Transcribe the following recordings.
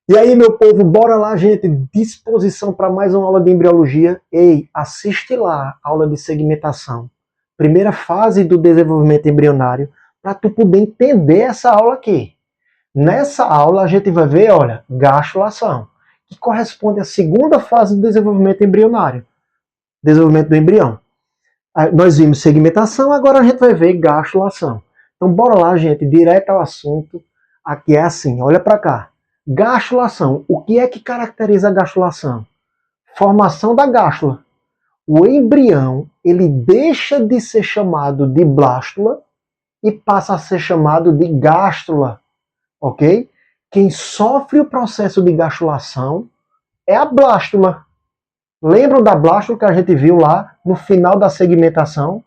E aí, meu povo, bora lá, gente. Disposição para mais uma aula de embriologia. Ei, assiste lá a aula de segmentação. Primeira fase do desenvolvimento embrionário, para tu poder entender essa aula aqui. Nessa aula a gente vai ver, olha, gastrulação, que corresponde à segunda fase do desenvolvimento embrionário. Desenvolvimento do embrião. Nós vimos segmentação, agora a gente vai ver gastrulação. Então bora lá, gente, direto ao assunto. Aqui é assim, olha para cá. Gastrulação. O que é que caracteriza a gastrulação? Formação da gástrula. O embrião, ele deixa de ser chamado de blástula e passa a ser chamado de gástrula, ok? Quem sofre o processo de gastrulação é a blástula. Lembram da blástula que a gente viu lá no final da segmentação?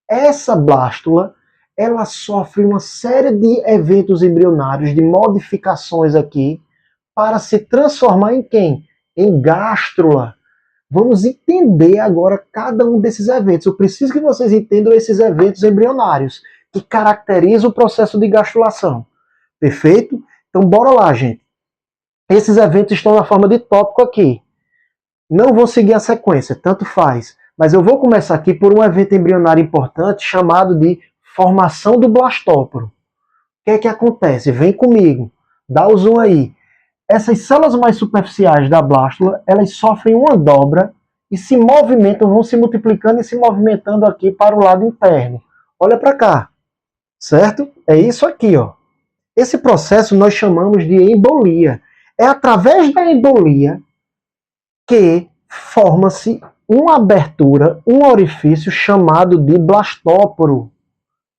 Essa blástula, ela sofre uma série de eventos embrionários, de modificações aqui, para se transformar em quem? Em gástrula. Vamos entender agora cada um desses eventos. Eu preciso que vocês entendam esses eventos embrionários, que caracterizam o processo de gastrulação. Perfeito? Então bora lá, gente. Esses eventos estão na forma de tópico aqui. Não vou seguir a sequência, tanto faz. Mas eu vou começar aqui por um evento embrionário importante chamado de formação do blastóporo. O que é que acontece? Vem comigo. Dá o zoom aí. Essas células mais superficiais da blástula, elas sofrem uma dobra e se movimentam, vão se multiplicando e se movimentando aqui para o lado interno. Olha para cá. Certo? É isso aqui, ó. Esse processo nós chamamos de embolia. É através da embolia que forma-se uma abertura, um orifício chamado de blastóporo,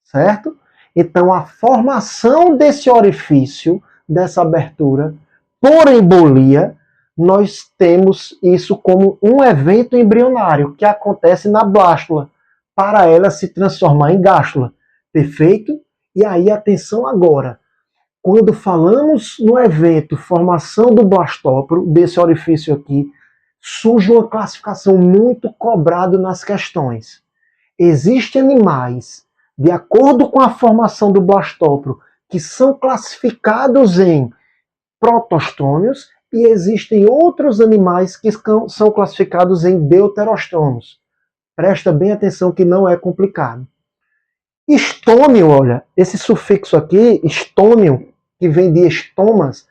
certo? Então a formação desse orifício, dessa abertura, por embolia, nós temos isso como um evento embrionário que acontece na blástula, para ela se transformar em gástrula. Perfeito? E aí atenção agora. Quando falamos no evento formação do blastóporo, desse orifício aqui, surge uma classificação muito cobrada nas questões. Existem animais, de acordo com a formação do blastóporo, que são classificados em protostômios e existem outros animais que são classificados em deuterostômios. Presta bem atenção que não é complicado. Estômio, olha, esse sufixo aqui, estômio, que vem de estomas,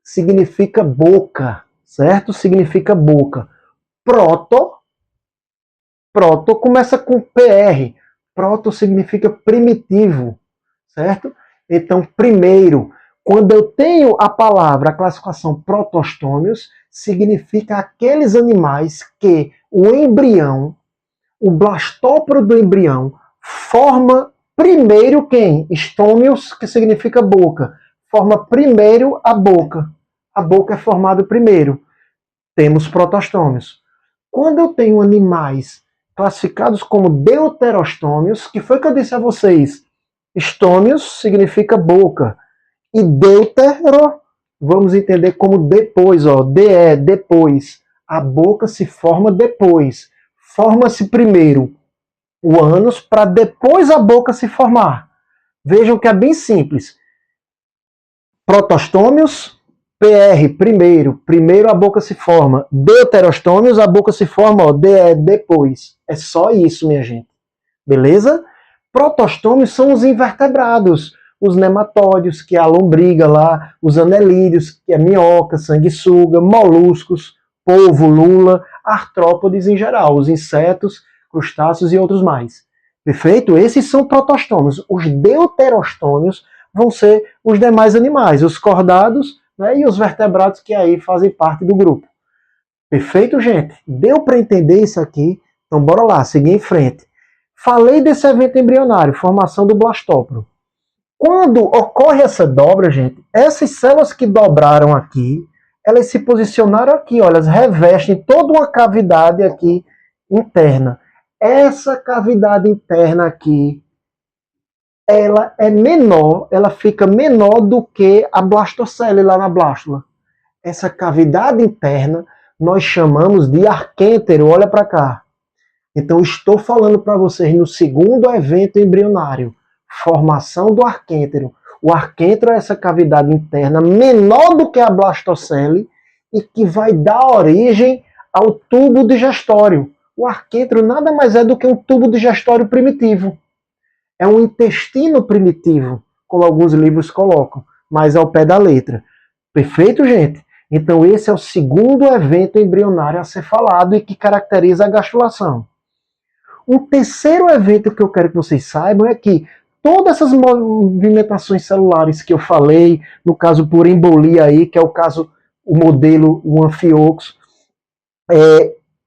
significa boca, certo? Significa boca. Proto começa com PR. Proto significa primitivo, certo? Então, primeiro, quando eu tenho a palavra, a classificação protostômios, significa aqueles animais que o embrião, o blastóporo do embrião, forma primeiro quem? Estômios, que significa boca. Forma primeiro a boca. A boca é formada primeiro. Temos protostômios. Quando eu tenho animais classificados como deuterostômios, que foi que eu disse a vocês? Estômios significa boca. E deutero, vamos entender como depois, ó, DE, depois. A boca se forma depois. Forma-se primeiro o ânus para depois a boca se formar. Vejam que é bem simples. Protostômios, PR, primeiro a boca se forma. Deuterostômios, a boca se forma, ó, DE, depois. É só isso, minha gente. Beleza? Protostômios são os invertebrados, os nematóides, que é a lombriga lá, os anelídeos, que é minhoca, sanguessuga, moluscos, polvo, lula, artrópodes em geral, os insetos, crustáceos e outros mais. Perfeito? Esses são protostômios. Os deuterostômios vão ser os demais animais, os cordados, né, e os vertebrados que aí fazem parte do grupo. Perfeito, gente? Deu para entender isso aqui? Então bora lá, seguir em frente. Falei desse evento embrionário, formação do blastóporo. Quando ocorre essa dobra, gente, essas células que dobraram aqui, elas se posicionaram aqui, olha, elas revestem toda uma cavidade aqui interna. Essa cavidade interna aqui, ela é menor, ela fica menor do que a blastocele lá na blástula. Essa cavidade interna nós chamamos de arquêntero, olha para cá. Então estou falando para vocês no segundo evento embrionário, formação do arquêntero. O arquêntero é essa cavidade interna menor do que a blastocele e que vai dar origem ao tubo digestório. O arquêntero nada mais é do que um tubo digestório primitivo. É um intestino primitivo, como alguns livros colocam, mas ao pé da letra. Perfeito, gente? Então esse é o segundo evento embrionário a ser falado e que caracteriza a gastrulação. Um terceiro evento que eu quero que vocês saibam é que todas essas movimentações celulares que eu falei, no caso por embolia aí, que é o caso, o modelo, o anfioxo,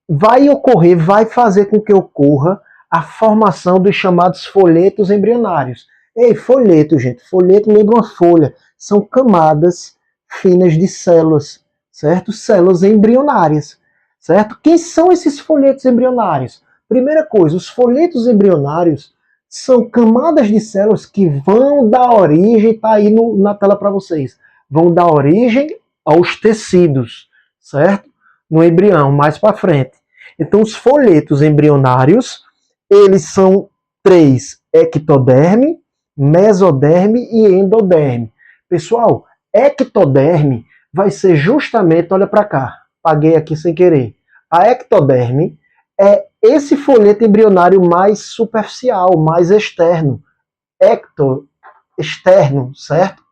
vai ocorrer, vai fazer com que ocorra a formação dos chamados folhetos embrionários. Ei, folheto, gente, folheto lembra uma folha, são camadas finas de células, certo? Células embrionárias, certo? Quem são esses folhetos embrionários? Primeira coisa, os folhetos embrionários são camadas de células que vão dar origem, está aí na tela para vocês, vão dar origem aos tecidos, certo? No embrião, mais para frente. Então, os folhetos embrionários, eles são 3, ectoderme, mesoderme e endoderme. Pessoal, ectoderme vai ser justamente, olha para cá, apaguei aqui sem querer. A ectoderme é esse folheto embrionário mais superficial, mais externo. Externo, certo?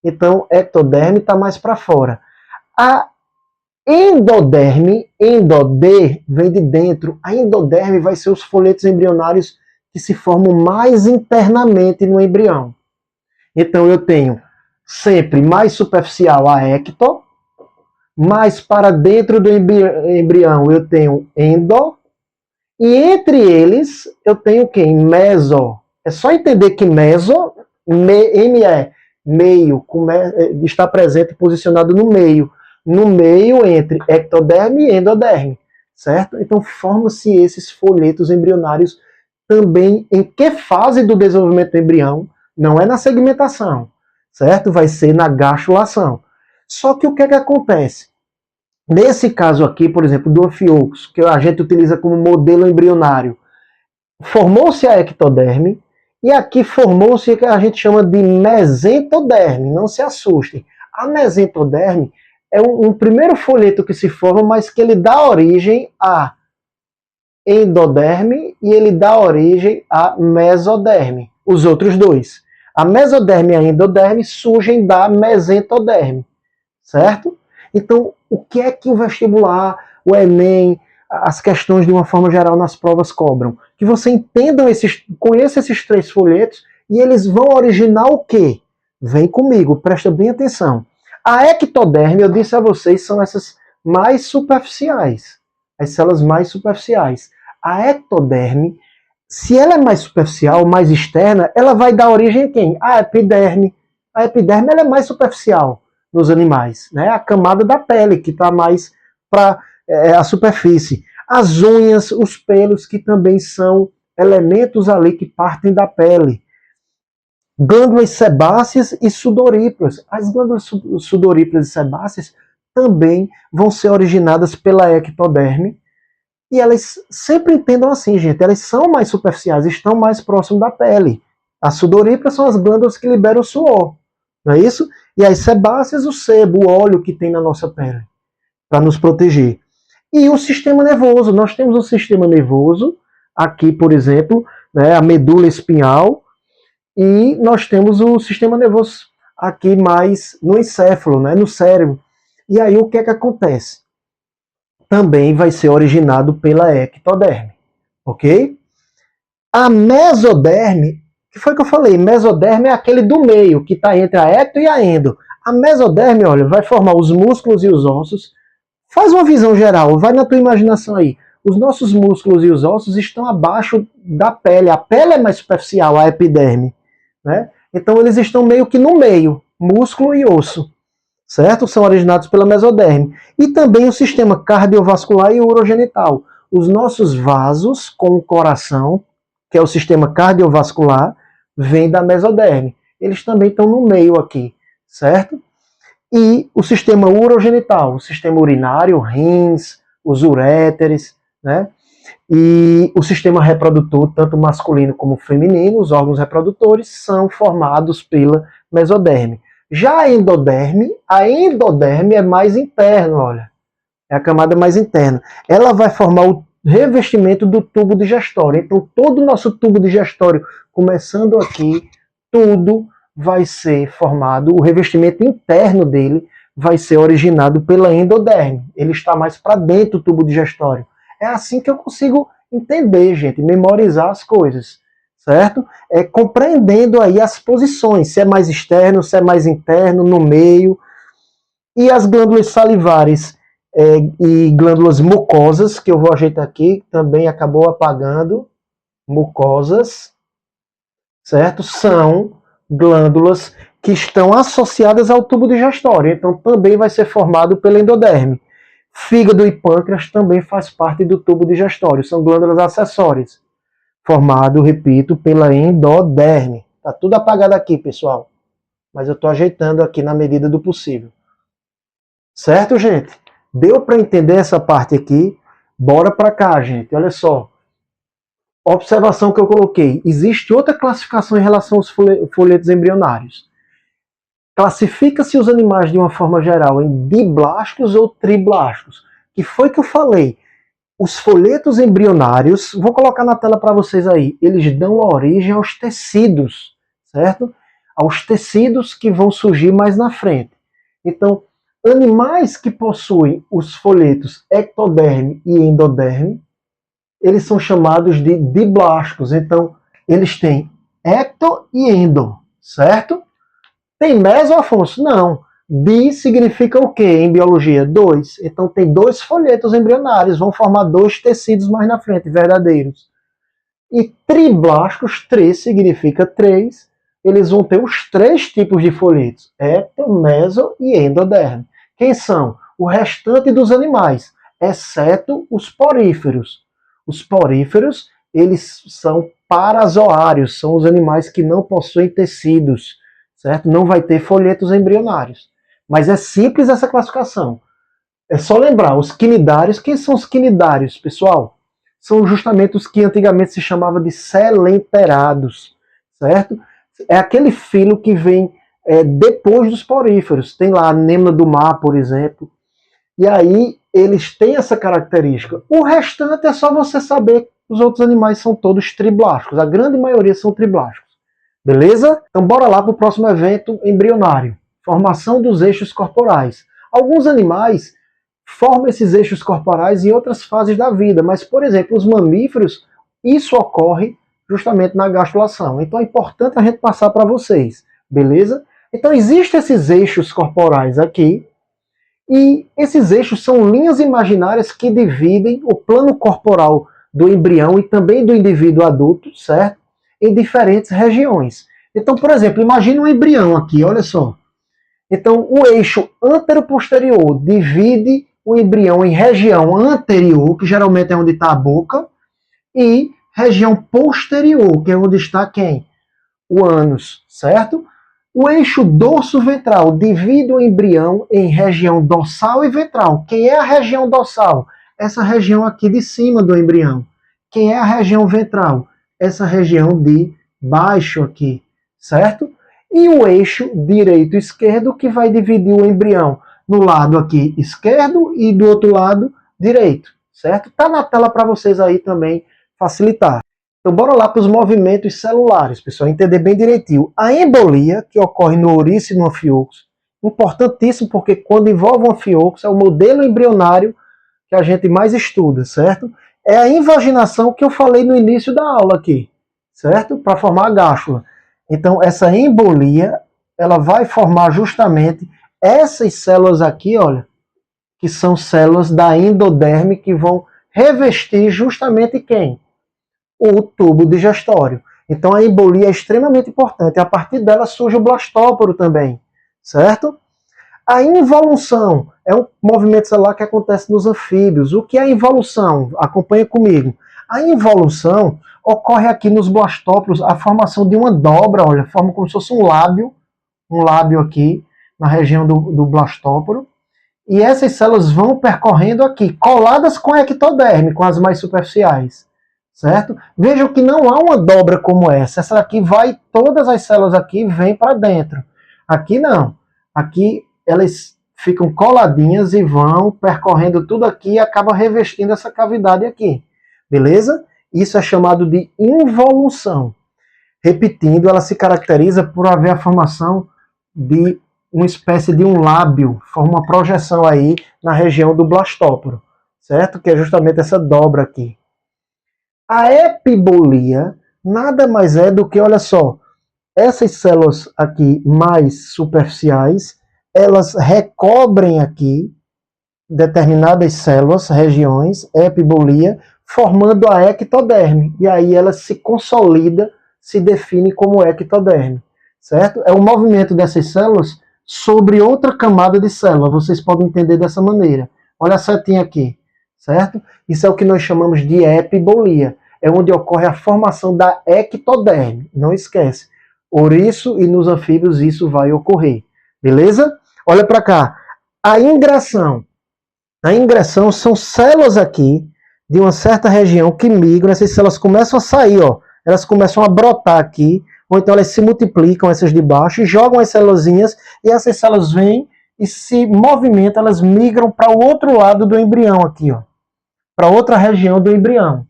Então, ectoderme está mais para fora. A endoderme, endode, vem de dentro. A endoderme vai ser os folhetos embrionários que se formam mais internamente no embrião. Então, eu tenho sempre mais superficial a ecto, mais para dentro do embrião eu tenho endo, e entre eles eu tenho quem? Meso. É só entender que meso, M é meio, está presente posicionado no meio entre ectoderme e endoderme, certo? Então formam-se esses folhetos embrionários também em que fase do desenvolvimento do embrião? Não é na segmentação, certo? Vai ser na gastrulação. Só que o que é que acontece? Nesse caso aqui, por exemplo, do anfioxo, que a gente utiliza como modelo embrionário, formou-se a ectoderme, e aqui formou-se o que a gente chama de mesentoderme. Não se assustem. A mesentoderme é um primeiro folheto que se forma, mas que ele dá origem a endoderme e ele dá origem a mesoderme. Os outros dois. A mesoderme e a endoderme surgem da mesentoderme. Certo? Então, o que é que o vestibular, o Enem, as questões de uma forma geral nas provas cobram? Que você entenda, conheça esses 3 folhetos e eles vão originar o quê? Vem comigo, presta bem atenção. A ectoderme, eu disse a vocês, são essas mais superficiais. As células mais superficiais. A ectoderme, se ela é mais superficial, mais externa, ela vai dar origem a quem? A epiderme. A epiderme ela é mais superficial nos animais, né? A camada da pele, que está mais para a superfície. As unhas, os pelos, que também são elementos ali que partem da pele. Glândulas sebáceas e sudoríparas. As glândulas sudoríparas e sebáceas também vão ser originadas pela ectoderme. E elas sempre entendam assim, gente, elas são mais superficiais, estão mais próximas da pele. As sudoríparas são as glândulas que liberam suor, não é isso? E as sebáceas, o sebo, o óleo que tem na nossa pele, para nos proteger. E o sistema nervoso, nós temos um sistema nervoso, aqui, por exemplo, né, a medula espinhal, e nós temos o sistema nervoso aqui mais no encéfalo, né, no cérebro. E aí o que é que acontece? Também vai ser originado pela ectoderme, ok? A mesoderme, que foi que eu falei? Mesoderme é aquele do meio, que está entre a ecto e a endo. A mesoderme, olha, vai formar os músculos e os ossos. Faz uma visão geral, vai na tua imaginação aí. Os nossos músculos e os ossos estão abaixo da pele. A pele é mais superficial, a epiderme, né? Então eles estão meio que no meio, músculo e osso, certo? São originados pela mesoderme. E também o sistema cardiovascular e urogenital. Os nossos vasos com o coração, que é o sistema cardiovascular, vem da mesoderme. Eles também estão no meio aqui, certo? E o sistema urogenital, o sistema urinário, rins, os uréteres, né? E o sistema reprodutor, tanto masculino como feminino, os órgãos reprodutores, são formados pela mesoderme. Já a endoderme é mais interna, olha. É a camada mais interna. Ela vai formar o revestimento do tubo digestório. Então, todo o nosso tubo digestório, começando aqui, tudo vai ser formado, o revestimento interno dele vai ser originado pela endoderme. Ele está mais para dentro do tubo digestório. É assim que eu consigo entender, gente, memorizar as coisas, certo? É compreendendo aí as posições, se é mais externo, se é mais interno, no meio. E as glândulas salivares e glândulas mucosas, que eu vou ajeitar aqui, também acabou apagando, mucosas, certo? São glândulas que estão associadas ao tubo digestório, então também vai ser formado pela endoderme. Fígado e pâncreas também faz parte do tubo digestório, são glândulas acessórias, formado, repito, pela endoderme. Tá tudo apagado aqui, pessoal, mas eu estou ajeitando aqui na medida do possível. Certo, gente? Deu para entender essa parte aqui? Bora para cá, gente. Olha só. Observação que eu coloquei. Existe outra classificação em relação aos folhetos embrionários. Classifica-se os animais de uma forma geral em diblásticos ou triblásticos. Que foi que eu falei? Os folhetos embrionários, vou colocar na tela para vocês aí, eles dão origem aos tecidos, certo? Aos tecidos que vão surgir mais na frente. Então, animais que possuem os folhetos ectoderme e endoderme, eles são chamados de diblásticos. Então, eles têm ecto e endo, certo? Tem meso, Afonso? Não. Di significa o quê em biologia? 2. Então, tem 2 folhetos embrionários, vão formar 2 tecidos mais na frente, verdadeiros. E triblásticos, 3 significa 3. Eles vão ter os 3 tipos de folhetos, ecto, meso e endoderme. Quem são? O restante dos animais, exceto os poríferos. Os poríferos, eles são parazoários, são os animais que não possuem tecidos, certo? Não vai ter folhetos embrionários. Mas é simples essa classificação. É só lembrar, os quinidários, quem são os quinidários, pessoal? São justamente os que antigamente se chamava de selenterados, certo? É aquele filo que vem depois dos poríferos. Tem lá a anêmona do mar, por exemplo. E aí eles têm essa característica. O restante é só você saber que os outros animais são todos triblásticos. A grande maioria são triblásticos. Beleza? Então bora lá para o próximo evento embrionário. Formação dos eixos corporais. Alguns animais formam esses eixos corporais em outras fases da vida, mas, por exemplo, os mamíferos, isso ocorre justamente na gastrulação. Então é importante a gente passar para vocês, beleza? Então existem esses eixos corporais aqui, e esses eixos são linhas imaginárias que dividem o plano corporal do embrião e também do indivíduo adulto, certo? Em diferentes regiões. Então, por exemplo, imagine um embrião aqui, olha só. Então, o eixo antero-posterior divide o embrião em região anterior, que geralmente é onde está a boca, e região posterior, que é onde está quem? O ânus, certo? O eixo dorso-ventral divide o embrião em região dorsal e ventral. Quem é a região dorsal? Essa região aqui de cima do embrião. Quem é a região ventral? Essa região de baixo aqui, certo? E o eixo direito-esquerdo que vai dividir o embrião no lado aqui esquerdo e do outro lado direito, certo? Tá na tela para vocês aí também facilitar. Então bora lá para os movimentos celulares, pessoal, entender bem direitinho. A embolia, que ocorre no ouriço e no anfíoxo, importantíssimo porque quando envolve o anfíoxo, é o modelo embrionário que a gente mais estuda, certo? É a invaginação que eu falei no início da aula aqui, certo? Para formar a gástrula. Então, essa embolia, ela vai formar justamente essas células aqui, olha, que são células da endoderme que vão revestir justamente quem? O tubo digestório. Então, a embolia é extremamente importante. A partir dela surge o blastóporo também, certo? A involução é um movimento celular que acontece nos anfíbios. O que é a involução? Acompanha comigo. A involução ocorre aqui nos blastóporos a formação de uma dobra, olha, forma como se fosse um lábio aqui na região do blastóporo. E essas células vão percorrendo aqui, coladas com a ectoderme, com as mais superficiais, certo? Vejam que não há uma dobra como essa. Essa daqui vai, todas as células aqui vêm para dentro. Aqui não. Aqui elas ficam coladinhas e vão percorrendo tudo aqui e acabam revestindo essa cavidade aqui. Beleza? Isso é chamado de involução. Repetindo, ela se caracteriza por haver a formação de uma espécie de um lábio, forma uma projeção aí na região do blastóporo, certo? Que é justamente essa dobra aqui. A epibolia nada mais é do que, olha só, essas células aqui mais superficiais, elas recobrem aqui determinadas células, regiões, epibolia, formando a ectoderme. E aí ela se consolida, se define como ectoderme, certo? É o movimento dessas células sobre outra camada de célula. Vocês podem entender dessa maneira. Olha a setinha aqui, certo? Isso é o que nós chamamos de epibolia. É onde ocorre a formação da ectoderme. Não esquece. Ouriço e nos anfíbios isso vai ocorrer. Beleza? Olha para cá. A ingressão. A ingressão são células aqui de uma certa região que migram. Essas células começam a sair, ó. Elas começam a brotar aqui, ou então elas se multiplicam, essas de baixo, e jogam as células, e essas células vêm e se movimentam, elas migram para o outro lado do embrião aqui, ó. Para outra região do embrião.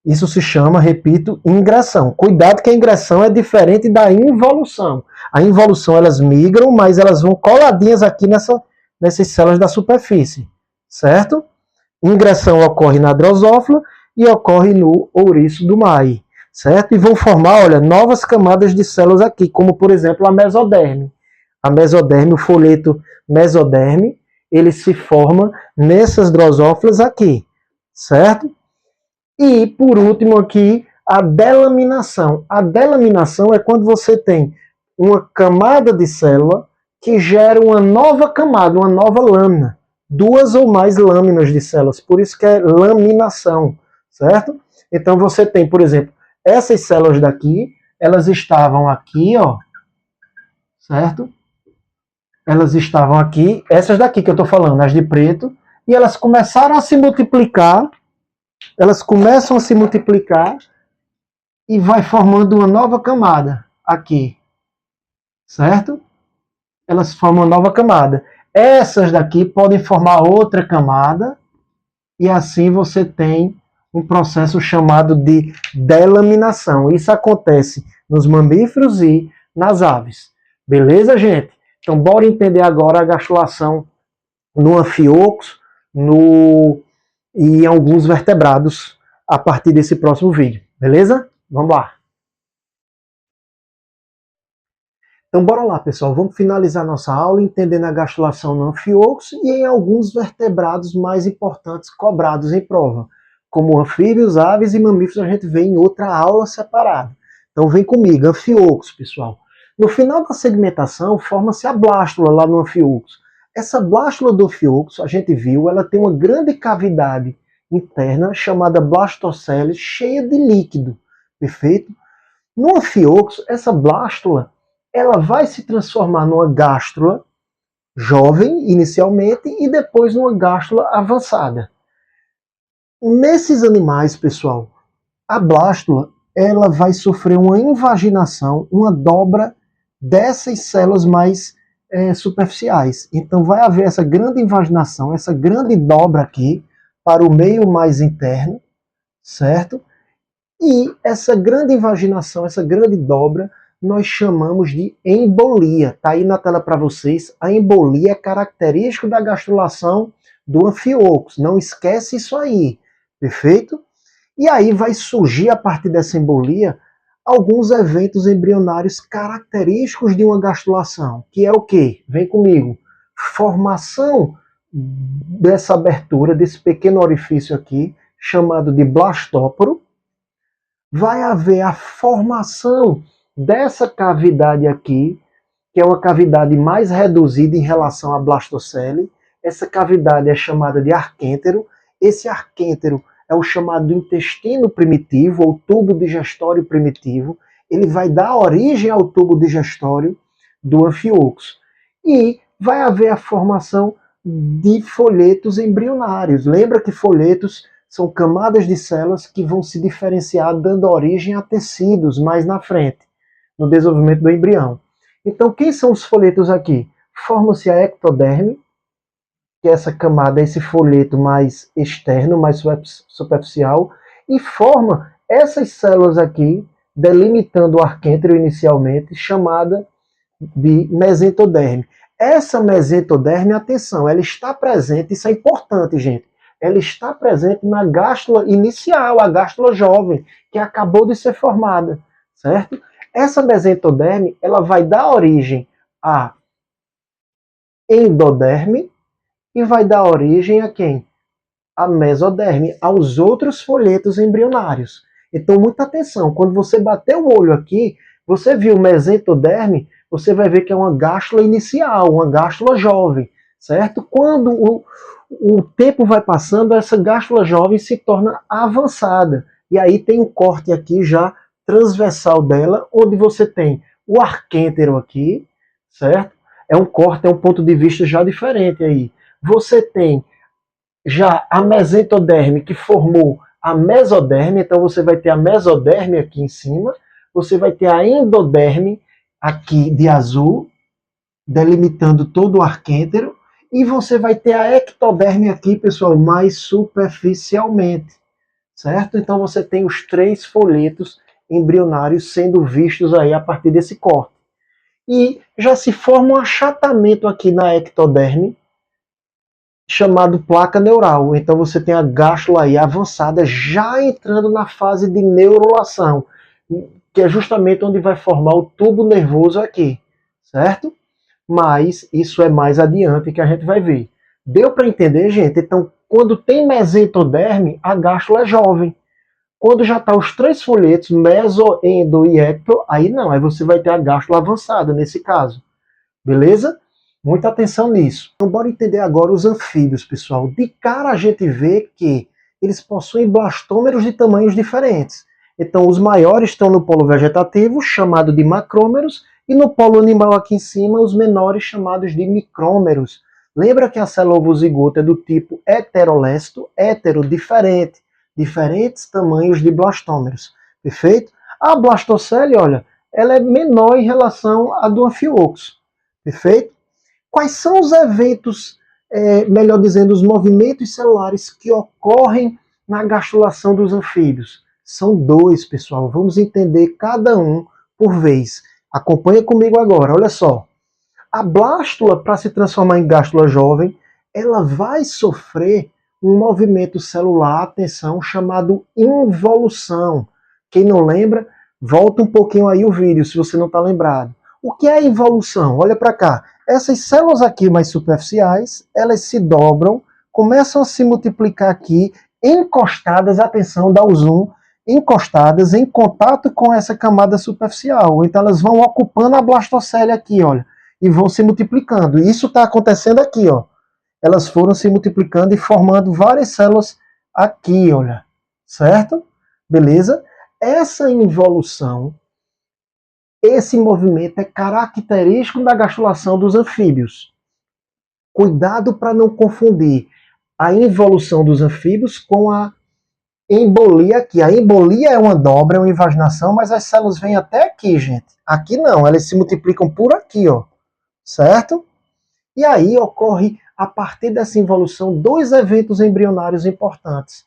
Isso se chama, repito, ingressão. Cuidado que a ingressão é diferente da involução. A involução elas migram, mas elas vão coladinhas aqui nessas células da superfície, certo? Ingressão ocorre na drosófila e ocorre no ouriço do Mai, certo? E vão formar, olha, novas camadas de células aqui, como por exemplo a mesoderme. A mesoderme, o folheto mesoderme, ele se forma nessas drosófilas aqui, certo? E, por último aqui, a delaminação. A delaminação é quando você tem uma camada de célula que gera uma nova camada, uma nova lâmina. Duas ou mais lâminas de células. Por isso que é laminação, certo? Então você tem, por exemplo, essas células daqui, elas estavam aqui, ó, certo? Elas estavam aqui, essas daqui que eu estou falando, as de preto, e elas começaram a se multiplicar. Elas começam a se multiplicar e vai formando uma nova camada aqui, certo? Elas formam uma nova camada. Essas daqui podem formar outra camada e assim você tem um processo chamado de delaminação. Isso acontece nos mamíferos e nas aves. Beleza, gente? Então, bora entender agora a gastrulação no anfíoxo, e em alguns vertebrados a partir desse próximo vídeo, beleza? Vamos lá. Então bora lá, pessoal, vamos finalizar nossa aula entendendo a gastrulação no anfíoxo e em alguns vertebrados mais importantes cobrados em prova, como anfíbios, aves e mamíferos a gente vê em outra aula separada. Então vem comigo, anfíoxo, pessoal. No final da segmentação forma-se a blástula lá no anfíoxo. Essa blástula do anfíoxo, a gente viu, ela tem uma grande cavidade interna chamada blastocele, cheia de líquido, perfeito? No anfíoxo, essa blástula, ela vai se transformar numa gástrula jovem, inicialmente, e depois numa gástrula avançada. Nesses animais, pessoal, a blástula, ela vai sofrer uma invaginação, uma dobra dessas células mais superficiais. Então vai haver essa grande invaginação, essa grande dobra aqui para o meio mais interno, certo? E essa grande invaginação, essa grande dobra, nós chamamos de embolia. Está aí na tela para vocês. A embolia é característico da gastrulação do anfíoxo. Não esquece isso aí, perfeito? E aí vai surgir, a partir dessa embolia, alguns eventos embrionários característicos de uma gastrulação, que é o quê? Vem comigo. Formação dessa abertura, desse pequeno orifício aqui, chamado de blastóporo. Vai haver a formação dessa cavidade aqui, que é uma cavidade mais reduzida em relação à blastocele. Essa cavidade é chamada de arquêntero. Esse arquêntero é o chamado intestino primitivo, ou tubo digestório primitivo. Ele vai dar origem ao tubo digestório do anfíoxo. E vai haver a formação de folhetos embrionários. Lembra que folhetos são camadas de células que vão se diferenciar dando origem a tecidos mais na frente, no desenvolvimento do embrião. Então, quem são os folhetos aqui? Forma-se a ectoderme, que é essa camada, esse folheto mais externo, mais superficial, e forma essas células aqui, delimitando o arquêntero inicialmente, chamada de mesentoderme. Essa mesentoderme, atenção, ela está presente, isso é importante, gente, ela está presente na gástula inicial, a gástula jovem, que acabou de ser formada, certo? Essa mesentoderme, ela vai dar origem à endoderme e vai dar origem a quem? A mesoderme, aos outros folhetos embrionários. Então, muita atenção, quando você bater o olho aqui, você viu mesentoderme, você vai ver que é uma gástula inicial, uma gástula jovem, certo? Quando o tempo vai passando, essa gástula jovem se torna avançada. E aí tem um corte aqui já transversal dela, onde você tem o arquêntero aqui, certo? É um corte, é um ponto de vista já diferente aí. Você tem já a mesentoderme que formou a mesoderme, então você vai ter a mesoderme aqui em cima, você vai ter a endoderme aqui de azul, delimitando todo o arquêntero, e você vai ter a ectoderme aqui, pessoal, mais superficialmente, certo? Então você tem os 3 folhetos embrionários sendo vistos aí a partir desse corte. E já se forma um achatamento aqui na ectoderme, chamado placa neural. Então você tem a gástula aí avançada, já entrando na fase de neurulação, que é justamente onde vai formar o tubo nervoso aqui, certo? Mas isso é mais adiante que a gente vai ver. Deu para entender, gente? Então, quando tem mesentoderme, a gástula é jovem. Quando já está os 3 folhetos, meso, endo e ecto, aí não, aí você vai ter a gástula avançada nesse caso. Beleza? Muita atenção nisso. Então, bora entender agora os anfíbios, pessoal. De cara a gente vê que eles possuem blastômeros de tamanhos diferentes. Então, os maiores estão no polo vegetativo, chamado de macrômeros, e no polo animal aqui em cima, os menores chamados de micrômeros. Lembra que a célula ovozigota é do tipo heterolécito, hétero, diferente, diferentes tamanhos de blastômeros. Perfeito? A blastocele, olha, ela é menor em relação à do anfíoxo. Perfeito? Quais são os eventos, melhor dizendo, os movimentos celulares que ocorrem na gastrulação dos anfíbios? São 2, pessoal. Vamos entender cada um por vez. Acompanha comigo agora, olha só. A blástula, para se transformar em gástula jovem, ela vai sofrer um movimento celular, atenção, chamado involução. Quem não lembra, volta um pouquinho aí o vídeo, se você não está lembrado. O que é involução? Olha para cá. Essas células aqui mais superficiais, elas se dobram, começam a se multiplicar aqui, encostadas, atenção, dá o zoom, encostadas em contato com essa camada superficial. Então elas vão ocupando a blastocele aqui, olha, e vão se multiplicando. E isso está acontecendo aqui, ó. Elas foram se multiplicando e formando várias células aqui, olha. Certo? Beleza? Essa involução, esse movimento é característico da gastrulação dos anfíbios. Cuidado para não confundir a involução dos anfíbios com a embolia aqui. A embolia é uma dobra, é uma invaginação, mas as células vêm até aqui, gente. Aqui não, elas se multiplicam por aqui, ó. Certo? E aí ocorre, a partir dessa involução, 2 eventos embrionários importantes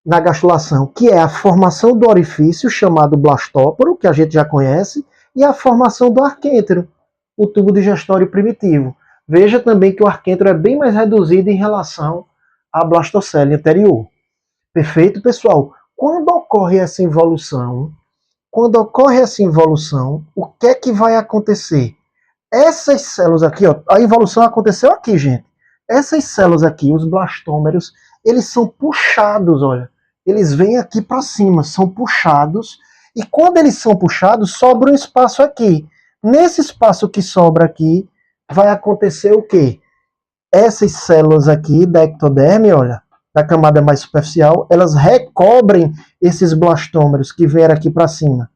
na gastrulação, que é a formação do orifício, chamado blastóporo, que a gente já conhece, e a formação do arquêntero, o tubo digestório primitivo. Veja também que o arquêntero é bem mais reduzido em relação à blastocele anterior. Perfeito, pessoal? Quando ocorre essa involução, o que é que vai acontecer? Essas células aqui, ó, a involução aconteceu aqui, gente. Essas células aqui, os blastômeros, eles são puxados, olha. Eles vêm aqui para cima, são puxados. E quando eles são puxados, sobra um espaço aqui. Nesse espaço que sobra aqui, vai acontecer o quê? Essas células aqui da ectoderme, olha, da camada mais superficial, elas recobrem esses blastômeros que vieram aqui para cima.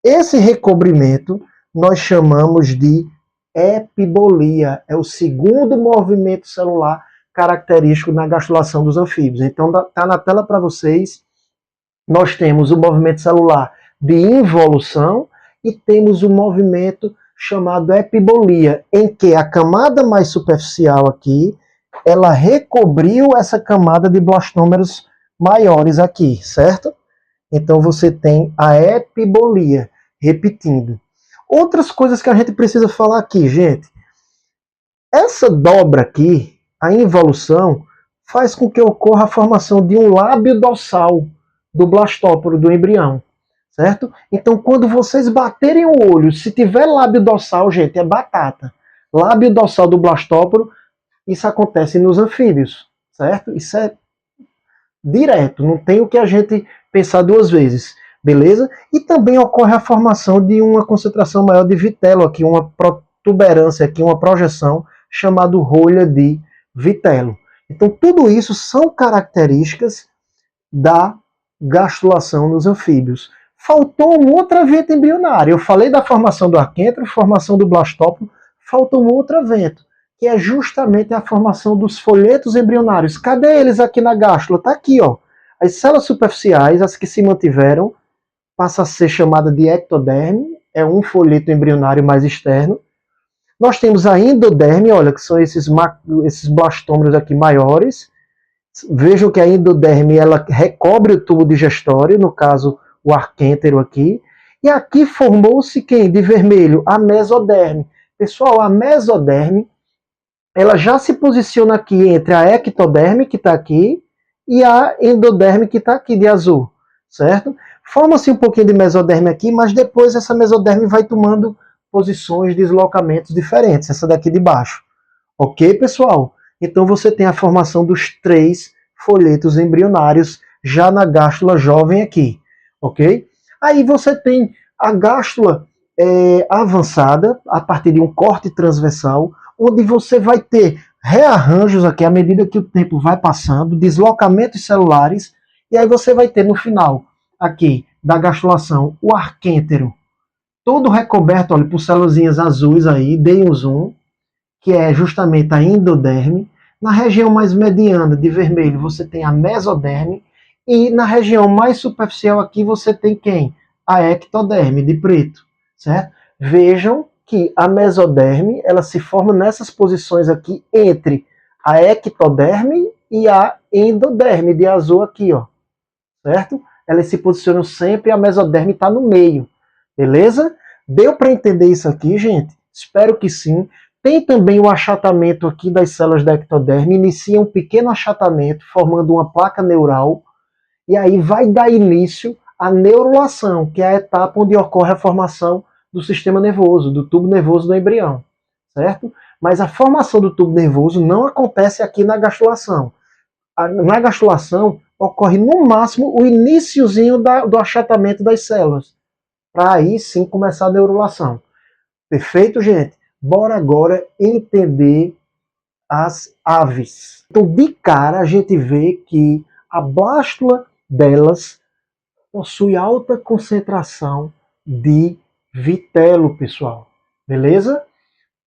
Esse recobrimento nós chamamos de epibolia. É o segundo movimento celular característico na gastrulação dos anfíbios. Então tá na tela para vocês. Nós temos o movimento celular de involução e temos o movimento chamado epibolia, em que a camada mais superficial aqui, ela recobriu essa camada de blastômeros maiores aqui, certo? Então você tem a epibolia, repetindo. Outras coisas que a gente precisa falar aqui, gente. Essa dobra aqui, a involução, faz com que ocorra a formação de um lábio dorsal do blastóporo do embrião, certo? Então, quando vocês baterem o olho, se tiver lábio dorsal, gente, é batata. Lábio dorsal do blastóporo, isso acontece nos anfíbios, certo? Isso é direto, não tem o que a gente pensar duas vezes, beleza? E também ocorre a formação de uma concentração maior de vitelo aqui, uma protuberância aqui, uma projeção chamada rolha de vitelo. Então, tudo isso são características da gastrulação nos anfíbios. Faltou uma outra vento embrionária. Eu falei da formação do arquêntero, formação do blastóporo, falta um outro evento, que é justamente a formação dos folhetos embrionários. Cadê eles aqui na gástrula? Está aqui, ó. As células superficiais, as que se mantiveram, passa a ser chamada de ectoderme, é um folheto embrionário mais externo. Nós temos a endoderme, olha, que são esses blastômeros aqui maiores. Vejam que a endoderme ela recobre o tubo digestório, no caso o arquêntero aqui. E aqui formou-se quem? De vermelho? A mesoderme. Pessoal, a mesoderme ela já se posiciona aqui entre a ectoderme, que está aqui, e a endoderme, que está aqui, de azul, certo? Forma-se um pouquinho de mesoderme aqui, mas depois essa mesoderme vai tomando posições, deslocamentos diferentes, essa daqui de baixo. Ok, pessoal? Então você tem a formação dos 3 folhetos embrionários já na gástrula jovem aqui, ok? Aí você tem a gástrula avançada, a partir de um corte transversal, onde você vai ter rearranjos aqui à medida que o tempo vai passando, deslocamentos celulares, e aí você vai ter no final aqui da gastrulação o arquêntero, todo recoberto, olha, por células azuis aí, deem um zoom, que é justamente a endoderme. Na região mais mediana, de vermelho, você tem a mesoderme, e na região mais superficial aqui você tem quem? A ectoderme, de preto, certo? Vejam que a mesoderme, ela se forma nessas posições aqui entre a ectoderme e a endoderme, de azul aqui, ó, certo? Elas se posicionam sempre e a mesoderme está no meio, beleza? Deu para entender isso aqui, gente? Espero que sim. Tem também o achatamento aqui das células da ectoderme, inicia um pequeno achatamento, formando uma placa neural, e aí vai dar início à neurulação, que é a etapa onde ocorre a formação do sistema nervoso, do tubo nervoso do embrião, certo? Mas a formação do tubo nervoso não acontece aqui na gastrulação. Na gastrulação ocorre no máximo o iniciozinho do achatamento das células, para aí sim começar a neurulação. Perfeito, gente? Bora agora entender as aves. Então, de cara, a gente vê que a blástula delas possui alta concentração de vitelo, pessoal. Beleza?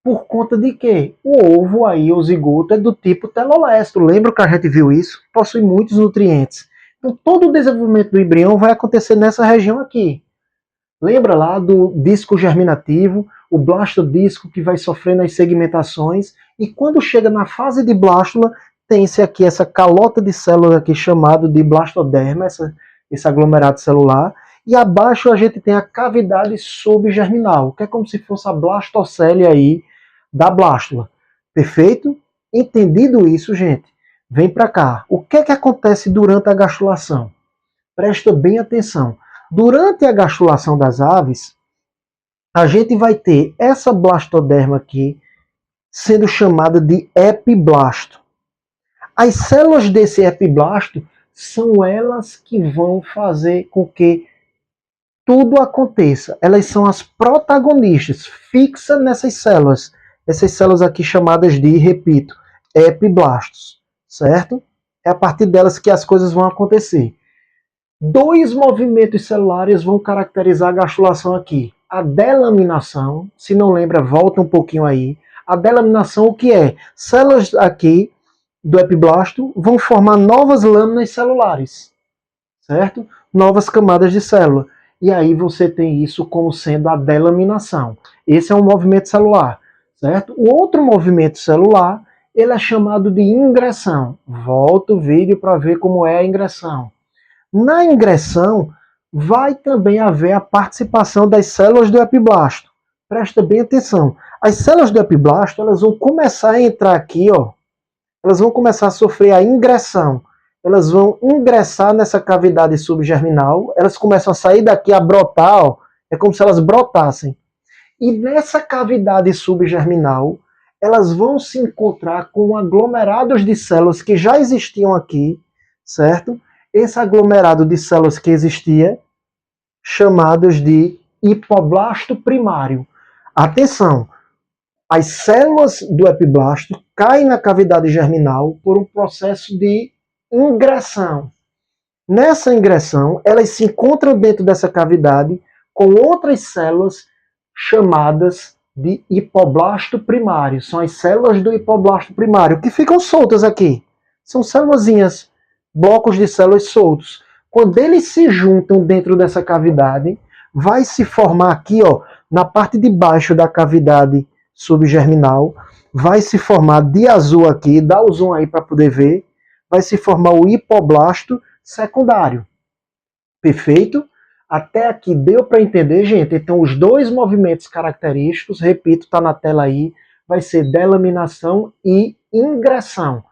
Por conta de quê? O ovo aí, o zigoto, é do tipo telolestro. Lembra que a gente viu isso? Possui muitos nutrientes. Então, todo o desenvolvimento do embrião vai acontecer nessa região aqui. Lembra lá do disco germinativo, o blastodisco que vai sofrendo as segmentações, e quando chega na fase de blástula, tem-se aqui essa calota de células aqui chamado de blastoderma, esse aglomerado celular, e abaixo a gente tem a cavidade subgerminal, que é como se fosse a blastocele aí da blástula. Perfeito? Entendido isso, gente? Vem para cá. O que é que acontece durante a gastrulação? Presta bem atenção. Durante a gastrulação das aves, a gente vai ter essa blastoderma aqui sendo chamada de epiblasto. As células desse epiblasto são elas que vão fazer com que tudo aconteça. Elas são as protagonistas, fixa nessas células. Essas células aqui chamadas de, repito, epiblastos, certo? É a partir delas que as coisas vão acontecer. 2 movimentos celulares vão caracterizar a gastrulação aqui. a delaminação. Se não lembra, volta um pouquinho aí. A delaminação, o que é? Células aqui do epiblasto vão formar novas lâminas celulares, certo? Novas camadas de célula. E aí você tem isso como sendo a delaminação. Esse é um movimento celular, certo? O outro movimento celular, ele é chamado de ingressão. Volta o vídeo para ver como é a ingressão. Na ingressão, vai também haver a participação das células do epiblasto. Presta bem atenção. As células do epiblasto, elas vão começar a entrar aqui, ó. Elas vão começar a sofrer a ingressão. Elas vão ingressar nessa cavidade subgerminal, elas começam a sair daqui, a brotar, ó, é como se elas brotassem. E nessa cavidade subgerminal, elas vão se encontrar com aglomerados de células que já existiam aqui, certo? Esse aglomerado de células que existia, chamados de hipoblasto primário. Atenção, as células do epiblasto caem na cavidade germinal por um processo de ingressão. Nessa ingressão, elas se encontram dentro dessa cavidade com outras células chamadas de hipoblasto primário. São as células do hipoblasto primário que ficam soltas aqui. São célulazinhas, blocos de células soltos. Quando eles se juntam dentro dessa cavidade, vai se formar aqui, ó, na parte de baixo da cavidade subgerminal, vai se formar de azul aqui, dá o zoom aí para poder ver, vai se formar o hipoblasto secundário. Perfeito? Até aqui deu para entender, gente? Então, os dois movimentos característicos, repito, está na tela aí, vai ser delaminação e ingressão.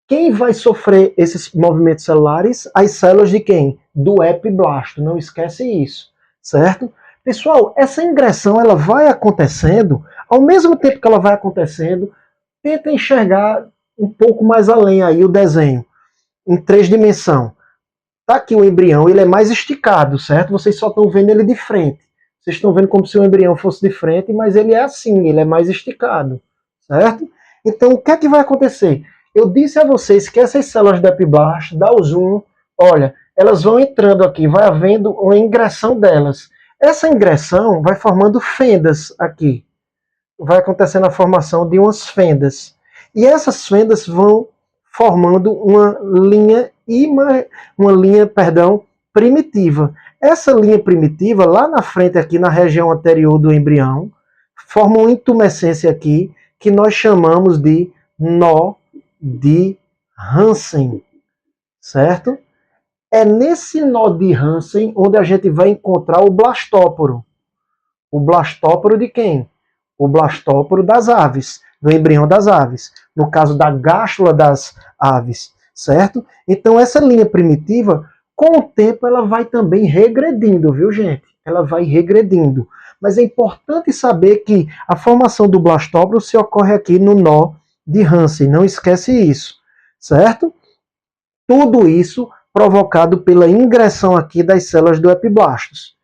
Quem vai sofrer esses movimentos celulares? As células de quem? Do epiblasto, não esquece isso, certo? Pessoal, essa ingressão ela vai acontecendo, ao mesmo tempo que ela vai acontecendo, tenta enxergar um pouco mais além aí o desenho, em 3 dimensões. Tá aqui o embrião, ele é mais esticado, certo? Vocês só estão vendo ele de frente. Vocês estão vendo como se o embrião fosse de frente, mas ele é assim, ele é mais esticado, certo? Então, o que é que vai acontecer? Eu disse a vocês que essas células do epiblasto, dá o zoom, olha, elas vão entrando aqui, vai havendo uma ingressão delas. Essa ingressão vai formando fendas aqui. Vai acontecendo a formação de umas fendas. E essas fendas vão formando uma linha primitiva. Essa linha primitiva, lá na frente, aqui na região anterior do embrião, forma uma intumescência aqui, que nós chamamos de nó de Hansen, certo? É nesse nó de Hansen onde a gente vai encontrar o blastóporo. O blastóporo de quem? O blastóporo das aves, do embrião das aves. No caso da gástula das aves, certo? Então essa linha primitiva, com o tempo, ela vai também regredindo, viu, gente? Ela vai regredindo. Mas é importante saber que a formação do blastóporo se ocorre aqui no nó de Hansen. Não esquece isso, certo? Tudo isso provocado pela ingressão aqui das células do epiblastos.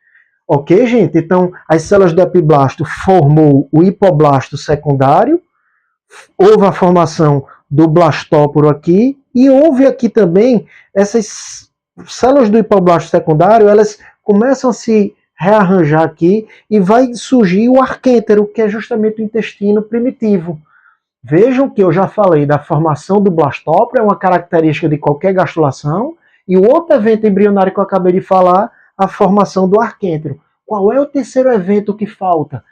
Ok, gente? Então, as células do epiblasto formou o hipoblasto secundário, houve a formação do blastóporo aqui, e houve aqui também essas células do hipoblasto secundário, elas começam a se rearranjar aqui e vai surgir o arquêntero, que é justamente o intestino primitivo. Vejam que eu já falei da formação do blastóporo, é uma característica de qualquer gastrulação, e o outro evento embrionário que eu acabei de falar, a formação do arquêntero. Qual é o terceiro evento que falta?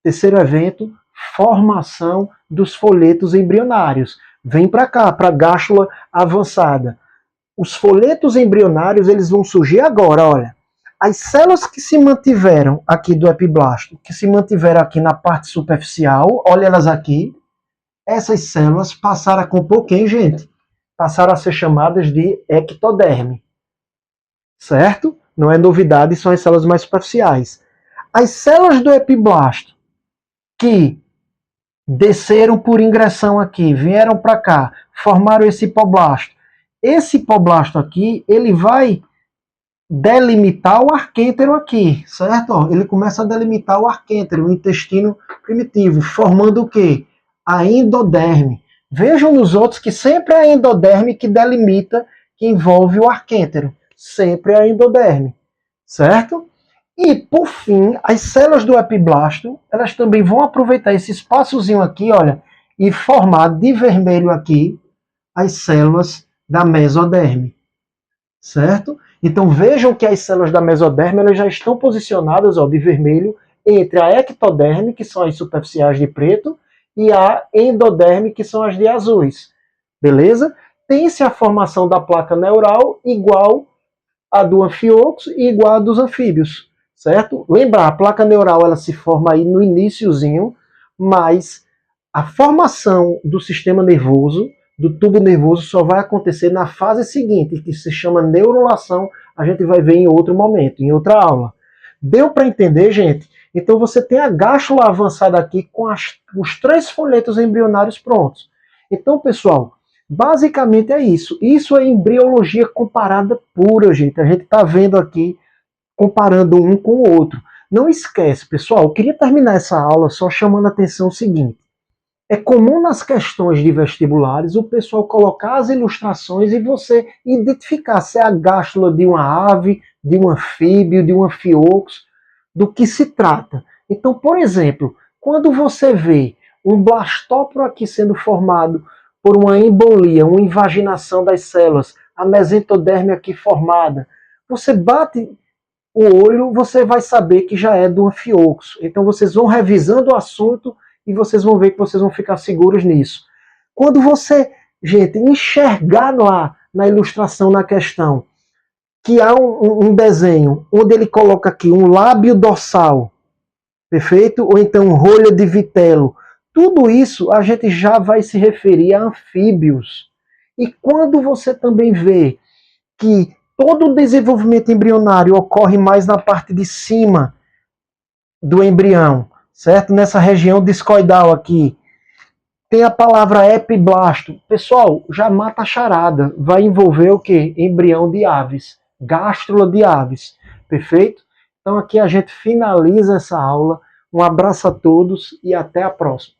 Terceiro evento, formação dos folhetos embrionários. Vem para cá, para a gástrula avançada. Os folhetos embrionários, eles vão surgir agora, olha. As células que se mantiveram aqui do epiblasto, que se mantiveram aqui na parte superficial, olha elas aqui, essas células passaram a compor quem, gente? Passaram a ser chamadas de ectoderme. Certo? Não é novidade, são as células mais superficiais. As células do epiblasto que desceram por ingressão aqui, vieram para cá, formaram esse hipoblasto. Esse hipoblasto aqui, ele vai delimitar o arquêntero aqui, certo? Ó, ele começa a delimitar o arquêntero, o intestino primitivo, formando o quê? A endoderme. Vejam nos outros que sempre é a endoderme que delimita, que envolve o arquêntero. Sempre é a endoderme, certo? E, por fim, as células do epiblasto, elas também vão aproveitar esse espaçozinho aqui, olha, e formar de vermelho aqui as células da mesoderme, certo? Então vejam que as células da mesoderme elas já estão posicionadas, ó, de vermelho entre a ectoderme, que são as superficiais de preto, e a endoderme, que são as de azuis. Beleza? Tem-se a formação da placa neural igual a do anfíoxo e igual a dos anfíbios, certo? Lembrar, a placa neural ela se forma aí no iniciozinho, mas a formação do sistema nervoso, do tubo nervoso, só vai acontecer na fase seguinte, que se chama neurulação, a gente vai ver em outro momento, em outra aula. Deu para entender, gente? Então você tem a gástula avançada aqui com os 3 folhetos embrionários prontos. Então, pessoal, basicamente é isso. Isso é embriologia comparada pura, gente. A gente está vendo aqui, comparando um com o outro. Não esquece, pessoal, eu queria terminar essa aula só chamando a atenção o seguinte. É comum nas questões de vestibulares o pessoal colocar as ilustrações e você identificar se é a gástula de uma ave, de um anfíbio, de um anfíoxo, do que se trata. Então, por exemplo, quando você vê um blastóporo aqui sendo formado por uma embolia, uma invaginação das células, a mesentoderme aqui formada, você bate o olho, você vai saber que já é do anfíoxo. Então vocês vão revisando o assunto e vocês vão ver que vocês vão ficar seguros nisso. Quando você, gente, enxergar lá na ilustração, na questão, que há um desenho onde ele coloca aqui um lábio dorsal, perfeito? Ou então rolha de vitelo. Tudo isso a gente já vai se referir a anfíbios. E quando você também vê que todo o desenvolvimento embrionário ocorre mais na parte de cima do embrião, certo? Nessa região discoidal aqui. Tem a palavra epiblasto. Pessoal, já mata a charada. Vai envolver o quê? Embrião de aves. Gástrula de aves. Perfeito? Então aqui a gente finaliza essa aula. Um abraço a todos e até a próxima.